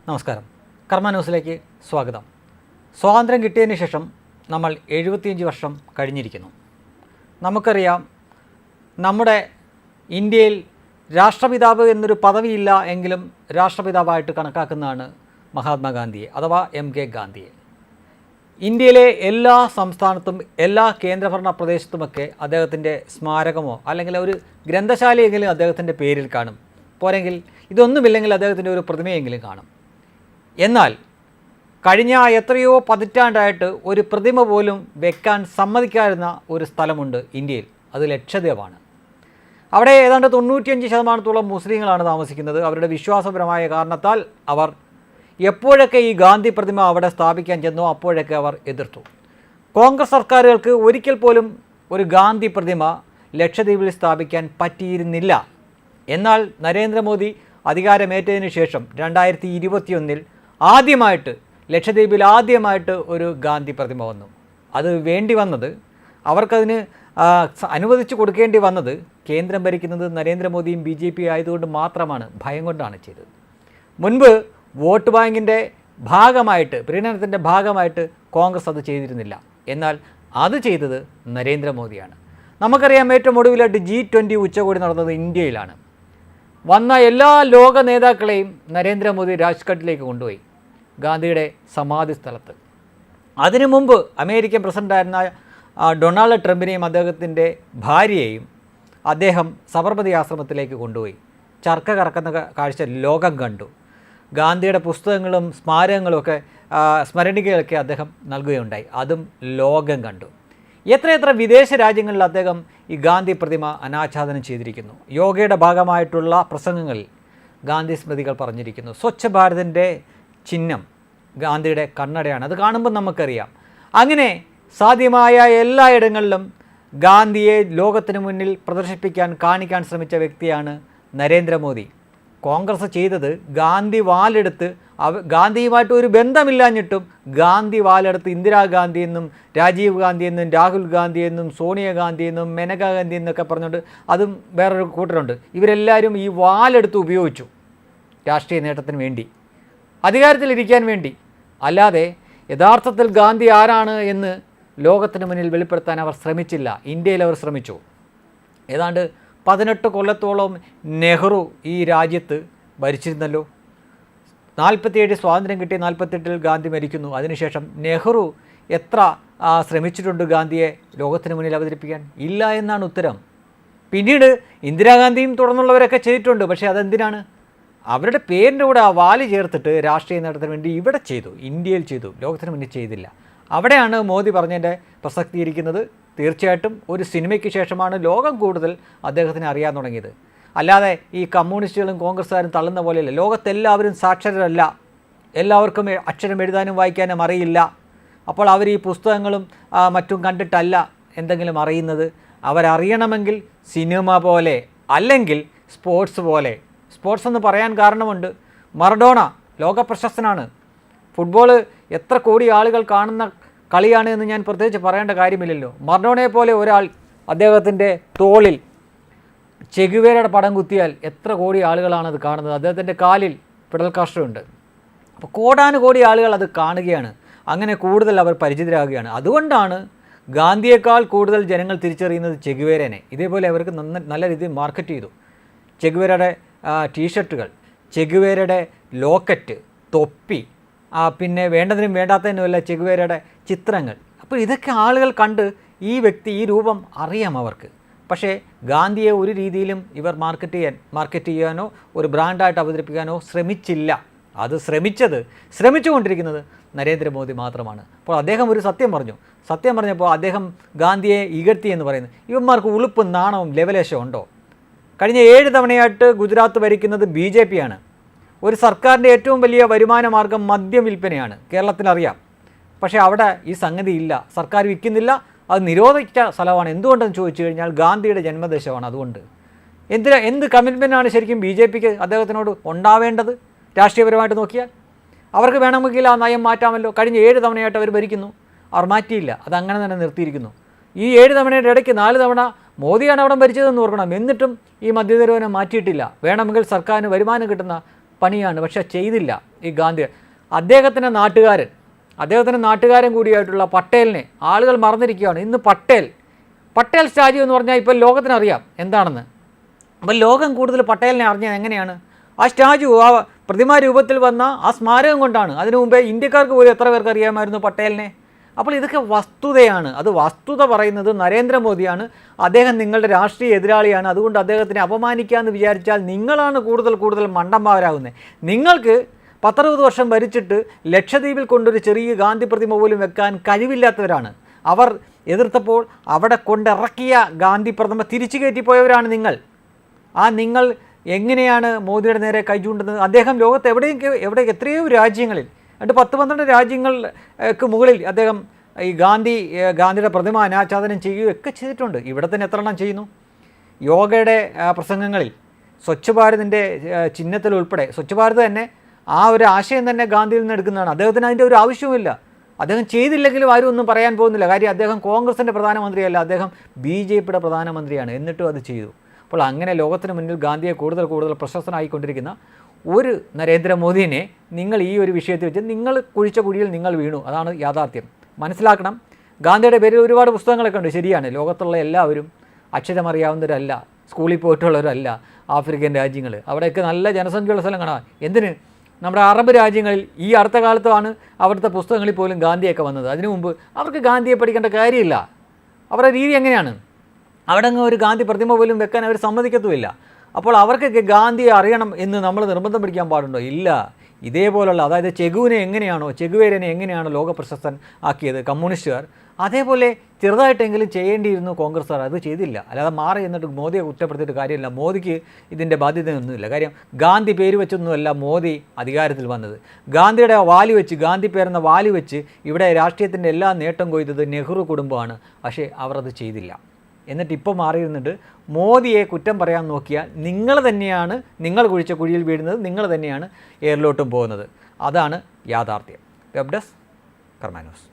നമസ്കാരം. കർമ്മ ന്യൂസിലേക്ക് സ്വാഗതം. സ്വാതന്ത്ര്യം കിട്ടിയതിന് ശേഷം നമ്മൾ 75 വർഷം കഴിഞ്ഞിരിക്കുന്നു. നമുക്കറിയാം, നമ്മുടെ ഇന്ത്യയിൽ രാഷ്ട്രപിതാവ് എന്നൊരു പദവിയില്ല എങ്കിലും രാഷ്ട്രപിതാവായിട്ട് കണക്കാക്കുന്നതാണ് മഹാത്മാഗാന്ധിയെ അഥവാ MK ഗാന്ധിയെ. ഇന്ത്യയിലെ എല്ലാ സംസ്ഥാനത്തും എല്ലാ കേന്ദ്രഭരണ പ്രദേശത്തുമൊക്കെ അദ്ദേഹത്തിൻ്റെ സ്മാരകമോ അല്ലെങ്കിൽ ഒരു ഗ്രന്ഥശാലയെങ്കിലും അദ്ദേഹത്തിൻ്റെ പേരിൽ കാണും. പോരെങ്കിൽ ഇതൊന്നുമില്ലെങ്കിൽ അദ്ദേഹത്തിൻ്റെ ഒരു പ്രതിമയെങ്കിലും കാണും. എന്നാൽ കഴിഞ്ഞ എത്രയോ പതിറ്റാണ്ടായിട്ട് ഒരു പ്രതിമ പോലും വെക്കാൻ സമ്മതിക്കാതിരുന്ന ഒരു സ്ഥലമുണ്ട് ഇന്ത്യയിൽ. അത് ലക്ഷദ്വീപാണ്. അവിടെ ഏതാണ്ട് 95% മുസ്ലിങ്ങളാണ് താമസിക്കുന്നത്. അവരുടെ വിശ്വാസപരമായ കാരണത്താൽ അവർ എപ്പോഴൊക്കെ ഈ ഗാന്ധി പ്രതിമ അവിടെ സ്ഥാപിക്കാൻ ചെന്നോ അപ്പോഴൊക്കെ അവർ എതിർത്തു. കോൺഗ്രസ് സർക്കാരുകൾക്ക് ഒരിക്കൽ പോലും ഒരു ഗാന്ധി പ്രതിമ ലക്ഷദ്വീപിൽ സ്ഥാപിക്കാൻ പറ്റിയിരുന്നില്ല. എന്നാൽ നരേന്ദ്രമോദി അധികാരമേറ്റതിന് ശേഷം 2021 ആദ്യമായിട്ട് ലക്ഷദ്വീപിൽ ഒരു ഗാന്ധി പ്രതിമ വന്നു. അത് വേണ്ടി വന്നത്, അവർക്കതിന് അനുവദിച്ചു കൊടുക്കേണ്ടി വന്നത് കേന്ദ്രം ഭരിക്കുന്നത് നരേന്ദ്രമോദിയും BJP ആയതുകൊണ്ട് മാത്രമാണ്. ഭയം കൊണ്ടാണ് ചെയ്തത്. മുൻപ് വോട്ട് ബാങ്കിൻ്റെ ഭാഗമായിട്ട്, പ്രീണനത്തിൻ്റെ ഭാഗമായിട്ട് കോൺഗ്രസ് അത് ചെയ്തിരുന്നില്ല. എന്നാൽ അത് ചെയ്തത് നരേന്ദ്രമോദിയാണ്. നമുക്കറിയാം, ഏറ്റവും ഒടുവിലായിട്ട് G20 ഉച്ചകോടി നടന്നത് ഇന്ത്യയിലാണ്. വന്ന എല്ലാ ലോക നേതാക്കളെയും നരേന്ദ്രമോദി രാജ്ഘട്ടിലേക്ക് കൊണ്ടുപോയി, ഗാന്ധിയുടെ സമാധി സ്ഥലത്ത്. അതിനു മുമ്പ് അമേരിക്കൻ പ്രസിഡൻ്റായിരുന്ന ഡൊണാൾഡ് ട്രംപിനെയും അദ്ദേഹത്തിൻ്റെ ഭാര്യയെയും അദ്ദേഹം സബർമതി ആശ്രമത്തിലേക്ക് കൊണ്ടുപോയി. ചർക്ക കറക്കുന്ന കാഴ്ച ലോകം കണ്ടു. ഗാന്ധിയുടെ പുസ്തകങ്ങളും സ്മാരകങ്ങളുമൊക്കെ സ്മരണികയൊക്കെ അദ്ദേഹം നൽകുകയുണ്ടായി. അതും ലോകം കണ്ടു. എത്രയെത്ര വിദേശ രാജ്യങ്ങളിൽ അദ്ദേഹം ഈ ഗാന്ധി പ്രതിമ അനാച്ഛാദനം ചെയ്തിരിക്കുന്നു. യോഗയുടെ ഭാഗമായിട്ടുള്ള പ്രസംഗങ്ങളിൽ ഗാന്ധി സ്മൃതികൾ പറഞ്ഞിരിക്കുന്നു. സ്വച്ഛ ഭാരതിൻ്റെ ചിഹ്നം ഗാന്ധിയുടെ കണ്ണടയാണ്. അത് കാണുമ്പോൾ നമുക്കറിയാം. അങ്ങനെ സാധ്യമായ എല്ലായിടങ്ങളിലും ഗാന്ധിയെ ലോകത്തിന് മുന്നിൽ പ്രദർശിപ്പിക്കാൻ, കാണിക്കാൻ ശ്രമിച്ച വ്യക്തിയാണ് നരേന്ദ്രമോദി. കോൺഗ്രസ് ചെയ്തത് ഗാന്ധി വാലെടുത്ത്, ഗാന്ധിയുമായിട്ട് ഒരു ബന്ധമില്ലാഞ്ഞിട്ടും ഗാന്ധി വാലെടുത്ത് ഇന്ദിരാഗാന്ധി എന്നും രാജീവ് ഗാന്ധി എന്നും രാഹുൽ ഗാന്ധി എന്നും സോണിയാഗാന്ധി എന്നും മേനകാ ഗാന്ധി എന്നൊക്കെ പറഞ്ഞുകൊണ്ട്, അതും വേറൊരു കൂട്ടരുണ്ട്, ഇവരെല്ലാവരും ഈ വാലെടുത്ത് ഉപയോഗിച്ചു രാഷ്ട്രീയ നേട്ടത്തിന് വേണ്ടി, അധികാരത്തിലിരിക്കാൻ വേണ്ടി. അല്ലാതെ യഥാർത്ഥത്തിൽ ഗാന്ധി ആരാണ് എന്ന് ലോകത്തിന് മുന്നിൽ വെളിപ്പെടുത്താൻ അവർ ശ്രമിച്ചില്ല. ഇന്ത്യയിൽ അവർ ശ്രമിച്ചു. ഏതാണ്ട് 18 കൊല്ലത്തോളം നെഹ്റു ഈ രാജ്യത്ത് ഭരിച്ചിരുന്നല്ലോ. 47 സ്വാതന്ത്ര്യം കിട്ടി, 48 ഗാന്ധി മരിക്കുന്നു. അതിനുശേഷം നെഹ്റു എത്ര ശ്രമിച്ചിട്ടുണ്ട് ഗാന്ധിയെ ലോകത്തിന് മുന്നിൽ അവതരിപ്പിക്കാൻ? ഇല്ല എന്നാണ് ഉത്തരം. പിന്നീട് ഇന്ദിരാഗാന്ധിയും തുടർന്നുള്ളവരൊക്കെ ചെയ്തിട്ടുണ്ട്. പക്ഷേ അതെന്തിനാണ്? അവരുടെ പേരിൻ്റെ കൂടെ ആ വാല് ചേർത്തിട്ട് രാഷ്ട്രീയ നേട്ടത്തിന് വേണ്ടി ഇവിടെ ചെയ്തു, ഇന്ത്യയിൽ ചെയ്തു, ലോകത്തിന് മുന്നിൽ ചെയ്തില്ല. അവിടെയാണ് മോദി പറഞ്ഞതിൻ്റെ പ്രസക്തി ഇരിക്കുന്നത്. തീർച്ചയായിട്ടും ഒരു സിനിമയ്ക്ക് ശേഷമാണ് ലോകം കൂടുതൽ അദ്ദേഹത്തിന് അറിയാൻ തുടങ്ങിയത്. അല്ലാതെ ഈ കമ്മ്യൂണിസ്റ്റുകളും കോൺഗ്രസ്സുകാരും തള്ളുന്ന പോലെയല്ല. ലോകത്തെല്ലാവരും സാക്ഷരരല്ല, എല്ലാവർക്കും അക്ഷരം എഴുതാനും വായിക്കാനും അറിയില്ല. അപ്പോൾ അവർ ഈ പുസ്തകങ്ങളും മറ്റും കണ്ടിട്ടല്ല എന്തെങ്കിലും അറിയുന്നത്. അവരറിയണമെങ്കിൽ സിനിമ പോലെ, അല്ലെങ്കിൽ സ്പോർട്സ് പോലെ. സ്പോർട്സ് എന്ന് പറയാൻ കാരണമുണ്ട്. മറഡോണ ലോകപ്രശസ്തനാണ്. ഫുട്ബോൾ എത്ര കോടി ആളുകൾ കാണുന്ന കളിയാണ് എന്ന് ഞാൻ പ്രത്യേകിച്ച് പറയേണ്ട കാര്യമില്ലല്ലോ. മറഡോണയെ പോലെ ഒരാൾ അദ്ദേഹത്തിൻ്റെ തോളിൽ ചെഗുവേരയുടെ പടം കുത്തിയാൽ എത്ര കോടി ആളുകളാണ് അത് കാണുന്നത്. അദ്ദേഹത്തിൻ്റെ കാലിൽ ഫിഡൽ കാസ്ട്രോ ഉണ്ട്. അപ്പോൾ കോടാനുകോടി ആളുകൾ അത് കാണുകയാണ്. അങ്ങനെ കൂടുതൽ അവർ പരിചിതരാകുകയാണ്. അതുകൊണ്ടാണ് ഗാന്ധിയേക്കാൾ കൂടുതൽ ജനങ്ങൾ തിരിച്ചറിയുന്നത് ചെഗുവേരനെ. ഇതേപോലെ അവർക്ക് നല്ല രീതിയിൽ മാർക്കറ്റ് ചെയ്തു. ചെഗുവേരയുടെ ടീഷർട്ടുകൾ, ചെഗുവേരയുടെ ലോക്കറ്റ്, തൊപ്പി, പിന്നെ വേണ്ടതിനും വേണ്ടാത്തതിനുമല്ല ചെഗുവേരയുടെ ചിത്രങ്ങൾ. അപ്പോൾ ഇതൊക്കെ ആളുകൾ കണ്ട് ഈ വ്യക്തി, ഈ രൂപം അറിയാം അവർക്ക്. പക്ഷേ ഗാന്ധിയെ ഒരു രീതിയിലും ഇവർ മാർക്കറ്റ് ചെയ്യാനോ ഒരു ബ്രാൻഡായിട്ട് അവതരിപ്പിക്കാനോ ശ്രമിച്ചില്ല. അത് ശ്രമിച്ചുകൊണ്ടിരിക്കുന്നത് നരേന്ദ്രമോദി മാത്രമാണ്. അപ്പോൾ അദ്ദേഹം ഒരു സത്യം പറഞ്ഞപ്പോൾ അദ്ദേഹം ഗാന്ധിയെ ഇകഴ്ത്തി എന്ന് പറയുന്നത്, ഇവന്മാർക്ക് ഉളുപ്പും നാണവും ലെവലേശം ഉണ്ടോ? കഴിഞ്ഞ 7 തവണയായിട്ട് ഗുജറാത്ത് ഭരിക്കുന്നത് BJP ആണ്. ഒരു സർക്കാരിൻ്റെ ഏറ്റവും വലിയ വരുമാന മാർഗം മദ്യം വിൽപ്പനയാണ്, കേരളത്തിലറിയാം. പക്ഷേ അവിടെ ഈ സംഗതി ഇല്ല, സർക്കാർ വിൽക്കുന്നില്ല. അത് നിരോധിച്ച സ്ഥലമാണ്. എന്തുകൊണ്ടെന്ന് ചോദിച്ചു കഴിഞ്ഞാൽ ഗാന്ധിയുടെ ജന്മദേശമാണ്. അതുകൊണ്ട് എന്ത് കമ്മിറ്റ്മെൻറ്റാണ് ശരിക്കും BJPക്ക് അദ്ദേഹത്തിനോട് ഉണ്ടാവേണ്ടത്? രാഷ്ട്രീയപരമായിട്ട് നോക്കിയാൽ അവർക്ക് വേണമെങ്കിൽ ആ നയം മാറ്റാമല്ലോ. കഴിഞ്ഞ 7 തവണയായിട്ട് അവർ ഭരിക്കുന്നു, അവർ മാറ്റിയില്ല. അതങ്ങനെ തന്നെ നിർത്തിയിരിക്കുന്നു. ഈ 7 തവണയുടെ ഇടയ്ക്ക് 4 തവണ മോദിയാണ് അവിടെ ഭരിച്ചതെന്ന് ഓർക്കണം. എന്നിട്ടും ഈ മദ്യനിരോധനം മാറ്റിയിട്ടില്ല. വേണമെങ്കിൽ സർക്കാരിന് വരുമാനം കിട്ടുന്ന പണിയാണ്, പക്ഷെ ചെയ്തില്ല ഈ ഗാന്ധി. അദ്ദേഹത്തിൻ്റെ നാട്ടുകാരൻ കൂടിയായിട്ടുള്ള പട്ടേലിനെ ആളുകൾ മറന്നിരിക്കുകയാണ്. ഇന്ന് പട്ടേൽ സ്റ്റാച്യു എന്ന് പറഞ്ഞാൽ ഇപ്പോൾ ലോകത്തിനറിയാം എന്താണെന്ന്. അപ്പോൾ ലോകം കൂടുതൽ പട്ടേലിനെ അറിഞ്ഞത് എങ്ങനെയാണ്? ആ സ്റ്റാച്യു, ആ പ്രതിമാ രൂപത്തിൽ വന്ന ആ സ്മാരകം കൊണ്ടാണ്. അതിനു മുമ്പേ ഇന്ത്യക്കാർക്ക് പോലും എത്ര പേർക്ക് അറിയാമായിരുന്നു പട്ടേലിനെ? അപ്പോൾ ഇതൊക്കെ വസ്തുതയാണ്. അത് വസ്തുത പറയുന്നത് നരേന്ദ്രമോദിയാണ്. അദ്ദേഹം നിങ്ങളുടെ രാഷ്ട്രീയ എതിരാളിയാണ്. അതുകൊണ്ട് അദ്ദേഹത്തിനെ അപമാനിക്കാമെന്ന് വിചാരിച്ചാൽ നിങ്ങളാണ് കൂടുതൽ മണ്ടന്മാരാകുന്നത്. നിങ്ങൾക്ക് 10-20 വർഷം ഭരിച്ചിട്ട് ലക്ഷദ്വീപിൽ കൊണ്ടൊരു ചെറിയ ഗാന്ധി പ്രതിമ പോലും വെക്കാൻ കഴിവില്ലാത്തവരാണ്. അവർ എതിർത്തപ്പോൾ അവിടെ കൊണ്ടിറക്കിയ ഗാന്ധി പ്രതിമ തിരിച്ചു കയറ്റിപ്പോയവരാണ് നിങ്ങൾ. നിങ്ങൾ എങ്ങനെയാണ് മോദിയുടെ നേരെ കൈ ചൂണ്ടുന്നത്? അദ്ദേഹം ലോകത്ത് എത്രയോ രാജ്യങ്ങളിൽ 10-12 രാജ്യങ്ങൾക്ക് മുകളിൽ അദ്ദേഹം ഈ ഗാന്ധിയുടെ പ്രതിമ അനാച്ഛാദനം ചെയ്യുകയൊക്കെ ചെയ്തിട്ടുണ്ട്. ഇവിടെ തന്നെ എത്ര എണ്ണം ചെയ്യുന്നു? യോഗയുടെ പ്രസംഗങ്ങളിൽ സ്വച്ഛ് ഭാരതിൻ്റെ ചിഹ്നത്തിൽ ഉൾപ്പെടെ സ്വച്ഛ് ഭാരത് തന്നെ ആ ഒരു ആശയം തന്നെ ഗാന്ധിയിൽ നിന്ന് എടുക്കുന്നതാണ്. അദ്ദേഹത്തിന് അതിൻ്റെ ഒരു ആവശ്യവുമില്ല. അദ്ദേഹം ചെയ്തില്ലെങ്കിലും ആരും ഒന്നും പറയാൻ പോകുന്നില്ല. കാര്യം അദ്ദേഹം കോൺഗ്രസിൻ്റെ പ്രധാനമന്ത്രിയല്ല, അദ്ദേഹം BJPയുടെ പ്രധാനമന്ത്രിയാണ്. എന്നിട്ടും അത് ചെയ്തു. അപ്പോൾ അങ്ങനെ ലോകത്തിന് മുന്നിൽ ഗാന്ധിയെ കൂടുതൽ പ്രശസ്തനായിക്കൊണ്ടിരിക്കുന്ന ഒരു നരേന്ദ്രമോദിനെ നിങ്ങൾ ഈ ഒരു വിഷയത്തിൽ വെച്ച് നിങ്ങൾ കുഴിച്ച കുഴിയിൽ നിങ്ങൾ വീണു. അതാണ് യാഥാർത്ഥ്യം. മനസ്സിലാക്കണം. ഗാന്ധിയുടെ പേരിൽ ഒരുപാട് പുസ്തകങ്ങളൊക്കെ ഉണ്ട്, ശരിയാണ്. ലോകത്തുള്ള എല്ലാവരും അക്ഷരമറിയാവുന്നവരല്ല, സ്കൂളിൽ പോയിട്ടുള്ളവരല്ല. ആഫ്രിക്കൻ രാജ്യങ്ങൾ, അവിടെയൊക്കെ നല്ല ജനസംഖ്യയുള്ള സ്ഥലങ്ങളാണ്. എന്തിന്? നമ്മുടെ അറബ് രാജ്യങ്ങളിൽ ഈ അടുത്ത കാലത്താണ് അവിടുത്തെ പുസ്തകങ്ങളിൽ പോലും ഗാന്ധിയൊക്കെ വന്നത്. അതിനു മുമ്പ് അവർക്ക് ഗാന്ധിയെ പഠിക്കേണ്ട കാര്യമില്ല. അവരുടെ രീതി എങ്ങനെയാണ്? അവിടെ അങ്ങ് ഒരു ഗാന്ധി പ്രതിമ പോലും വെക്കാൻ അവർ സമ്മതിക്കത്തുമില്ല. അപ്പോൾ അവർക്കൊക്കെ ഗാന്ധിയെ അറിയണം എന്ന് നമ്മൾ നിർബന്ധം പിടിക്കാൻ പാടുണ്ടോ? ഇല്ല. ഇതേപോലുള്ള, അതായത് ചെഗുവേരനെ എങ്ങനെയാണോ ലോകപ്രശസ്തൻ ആക്കിയത് കമ്മ്യൂണിസ്റ്റുകാർ, അതേപോലെ ചെറുതായിട്ടെങ്കിലും ചെയ്യേണ്ടിയിരുന്നു കോൺഗ്രസ്സുകാർ. അത് ചെയ്തില്ല. അല്ലാതെ മാറി എന്നിട്ട് മോദിയെ കുറ്റപ്പെടുത്തിയിട്ട് കാര്യമില്ല. മോദിക്ക് ഇതിൻ്റെ ബാധ്യതയൊന്നുമില്ല. കാര്യം ഗാന്ധി പേര് വെച്ചൊന്നുമല്ല മോദി അധികാരത്തിൽ വന്നത്. ഗാന്ധിയുടെ ഗാന്ധി പേരെന്ന വാലി വെച്ച് ഇവിടെ രാഷ്ട്രീയത്തിൻ്റെ എല്ലാ നേട്ടം കൊയ്തത് നെഹ്റു കുടുംബമാണ്. പക്ഷേ അവർ അത് ചെയ്തില്ല. എന്നിട്ട് ഇപ്പോൾ മാറിയിരുന്നിട്ട് മോദിയെ കുറ്റം പറയാൻ നോക്കിയാൽ നിങ്ങൾ കുഴിച്ച കുഴിയിൽ വീഴുന്നത്, നിങ്ങൾ തന്നെയാണ് എയറിലോട്ടും പോകുന്നത്. അതാണ് യാഥാർത്ഥ്യം. വെബ് ഡെസ്ക് കർമ്മ ന്യൂസ്.